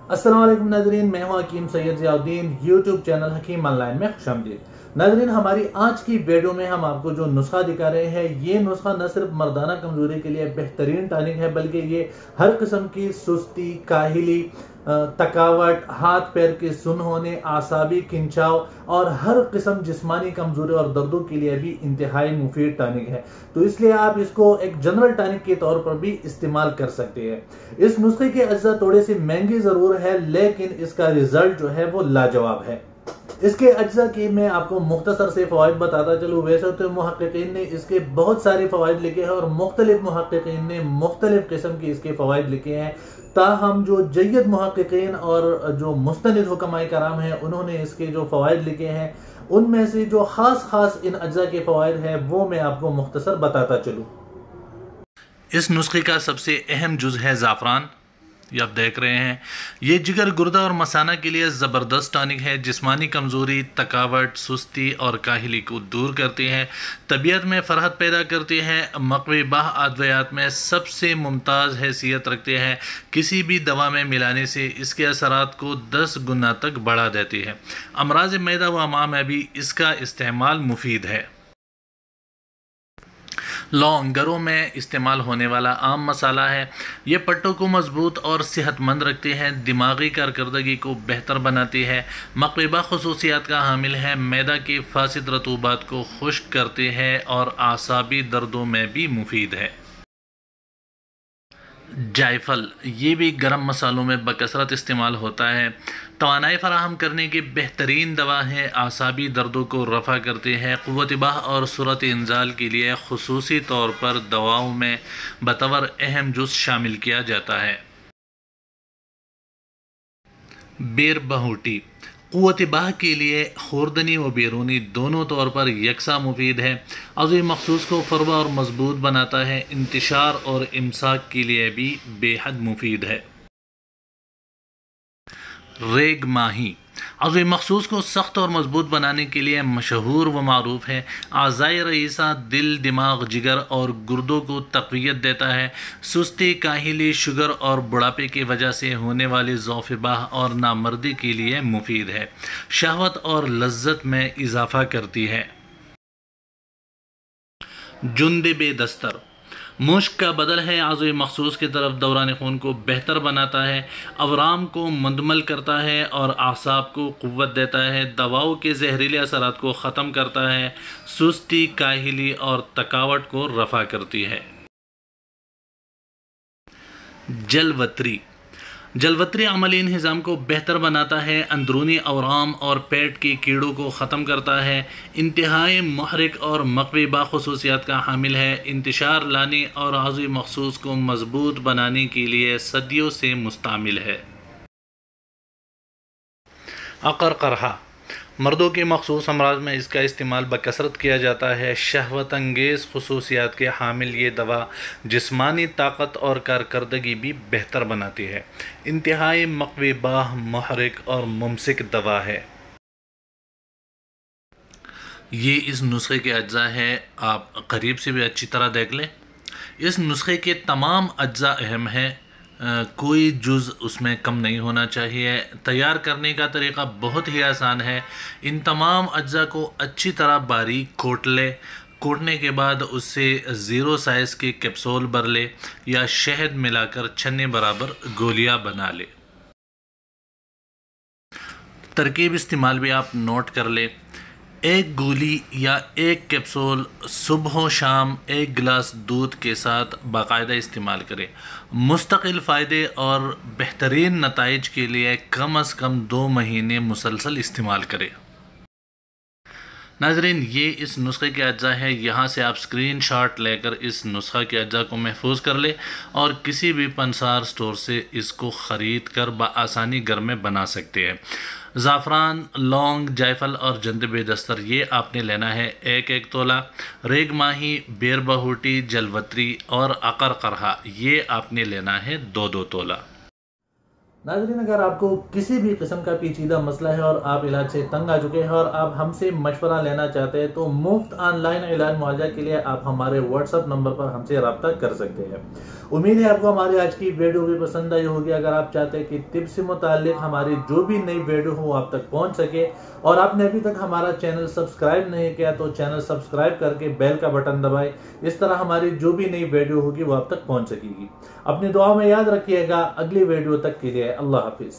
अस्सलाम वालेकुम नाज़रीन, मैं हूं हकीम सैयद ज़ियाउद्दीन। यूट्यूब चैनल हकीम ऑनलाइन में खुशामदीद। नाज़रीन, हमारी आज की वीडियो में हम आपको जो नुस्खा दिखा रहे हैं, ये नुस्खा न सिर्फ मर्दाना कमजोरी के लिए बेहतरीन टॉनिक है, बल्कि ये हर किस्म की सुस्ती, काहिली, थकावट, हाथ पैर के सुन होने, आसाबी खिंचाव और हर किस्म जिस्मानी कमजोरी और दर्दों के लिए भी इंतहाई मुफीद टॉनिक है। तो इसलिए आप इसको एक जनरल टॉनिक के तौर पर भी इस्तेमाल कर सकते हैं। इस नुस्खे के अज्जा थोड़े से महंगे जरूर है, लेकिन इसका रिजल्ट जो है वो लाजवाब है। इसके अज्जा के मैं आपको मुख्तसर से फवाइद बताता चलूँ। वैसे तो मुहक्किकीन ने इसके बहुत सारे फवाइद लिखे हैं और मुख्तलिफ मुहक्किकीन ने मुख्तलिफ किस्म के इसके फवाइद लिखे हैं। ताहम जो जय्यद मुहक्किकीन और जो मुस्तनिद हुक्माए कराम हैं, उन्होंने इसके जो फवाइद लिखे हैं, उनमें से जो खास इन अज्जा के फवाइद हैं वो मैं आपको मुख्तसर बताता चलूँ। इस नुस्खे का सबसे अहम जुज़ है ज़ाफ़रान। ये आप देख रहे हैं, ये जिगर, गुर्दा और मसाना के लिए ज़बरदस्त टॉनिक है। जिस्मानी कमज़ोरी, थकावट, सुस्ती और काहिली को दूर करती है, तबीयत में फ़रहत पैदा करती है, मक़वी बाह अद्वियात में सबसे मुमताज़ हैसियत रखते हैं। किसी भी दवा में मिलाने से इसके असरात को 10 गुना तक बढ़ा देती है। अमराज़ मैदा व अमा में भी इसका इस्तेमाल मुफीद है। लौंग घरों में इस्तेमाल होने वाला आम मसाला है। ये पट्टों को मजबूत और सेहतमंद रखती है, दिमागी कारकर्दगी को बेहतर बनाती है, मक़बूबा खुसूसियात का हामिल है, मैदा की फासिद रतूबात को खुश्क करती है और आसाबी दर्दों में भी मुफीद है। जायफल, ये भी गरम मसालों में बकसरत इस्तेमाल होता है। तवानाई फराहम करने की बेहतरीन दवा है, आसाबी दर्दों को रफ़ा करती है। क़ुव्वत बाह और सूरत इंजाल के लिए खुसूसी तौर पर दवाओं में बतौर अहम जुज़ शामिल किया जाता है। बेर बहूटी क़ुव्वत बाह के लिए खुर्दनी व बैरूनी दोनों तौर पर यकसा मुफीद है। अज़ू मखसूस को फरवा और मजबूत बनाता है। इंतशार और इमसाक के लिए भी बेहद मुफीद है। रेग माही अज़ू मखसूस को सख्त और मजबूत बनाने के लिए मशहूर व मारूफ है। आज़ाए रईसा दिल, दिमाग, जिगर और गुर्दों को तक़वियत देता है। सुस्ती, काहिली, शुगर और बुढ़ापे की वजह से होने वाली ज़ौफ़ बाह और नामर्दी के लिए मुफीद है। शहवत और लज्जत में इजाफ़ा करती है। जुंदे दस्तर मुश्क का बदल है, आज़ू मखसूस की तरफ दौरान खून को बेहतर बनाता है, अवराम को मुंदमल करता है और आसाब को क़ुव्वत देता है। दवाओं के जहरीले असरात को ख़त्म करता है, सुस्ती, काहिली और थकावट को रफ़ा करती है। जलवत्री अमली इंहिज़ाम को बेहतर बनाता है, अंदरूनी अवराम और पेट के कीड़ों को ख़त्म करता है, इंतहाई मुहरिक और मक़वी बाखुसूसियात का हामिल है, इंतशार लाने और आज़ू मखसूस को मजबूत बनाने के लिए सदियों से मुस्तामिल है। अक़रक़रहा मर्दों के मखसूस अमराज में इसका इस्तेमाल बकसरत किया जाता है। शहवत अंगेज़ खुसूसियात के हामिल ये दवा जिस्मानी ताकत और कारकर्दगी भी बेहतर बनाती है। इंतहाई मक़वी बाह, मुहरिक और मुमसिक दवा है। ये इस नुस्खे के अज्जा है, आप करीब से भी अच्छी तरह देख लें। इस नुस्खे के तमाम अज्जा अहम हैं, कोई जुज़ उसमें कम नहीं होना चाहिए। तैयार करने का तरीक़ा बहुत ही आसान है। इन तमाम अज्जा को अच्छी तरह बारीक कोट ले। कोटने के बाद उससे 0 साइज़ के कैप्सूल भर ले या शहद मिलाकर छन्ने बराबर गोलियां बना ले। तरकीब इस्तेमाल भी आप नोट कर ले। 1 गोली या 1 कैप्सूल सुबह शाम 1 गिलास दूध के साथ बाकायदा इस्तेमाल करें। मुस्तकिल फ़ायदे और बेहतरीन नताइज के लिए कम अज़ कम 2 महीने मुसलसल इस्तेमाल करें। नाज़रीन, ये इस नुस्खे के अज्जा है। यहाँ से आप स्क्रीनशॉट लेकर इस नुस्खा के अज्जा को महफूज कर ले और किसी भी पंसार स्टोर से इसको ख़रीद कर बआसानी घर में बना सकते हैं। ज़ाफ़रान, लौंग, जायफल और जंदे दस्तर ये आपने लेना है 1-1 तोला। रेग माही, बेर बहूटी, जलवत्री और अक़रक़रहा ये आपने लेना है 2-2 तोला। नाज़रीन, अगर आपको किसी भी किस्म का पेचीदा मसला है और आप इलाज से तंग आ चुके हैं और आप हमसे मशवरा लेना चाहते हैं, तो मुफ्त ऑनलाइन इलाज मुआवजा के लिए आप हमारे व्हाट्सएप नंबर पर हमसे रब्ता कर सकते हैं। उम्मीद है आपको हमारी आज की वीडियो भी पसंद आई होगी। अगर आप चाहते हैं कि तिब से मुताल्लिक हमारी जो भी नई वीडियो हो आप तक पहुंच सके और आपने अभी तक हमारा चैनल सब्सक्राइब नहीं किया तो चैनल सब्सक्राइब करके बेल का बटन दबाए। इस तरह हमारी जो भी नई वीडियो होगी वो आप तक पहुंच सकेगी। अपनी दुआ में याद रखिएगा। अगली वीडियो तक के लिए अल्लाह हाफिज।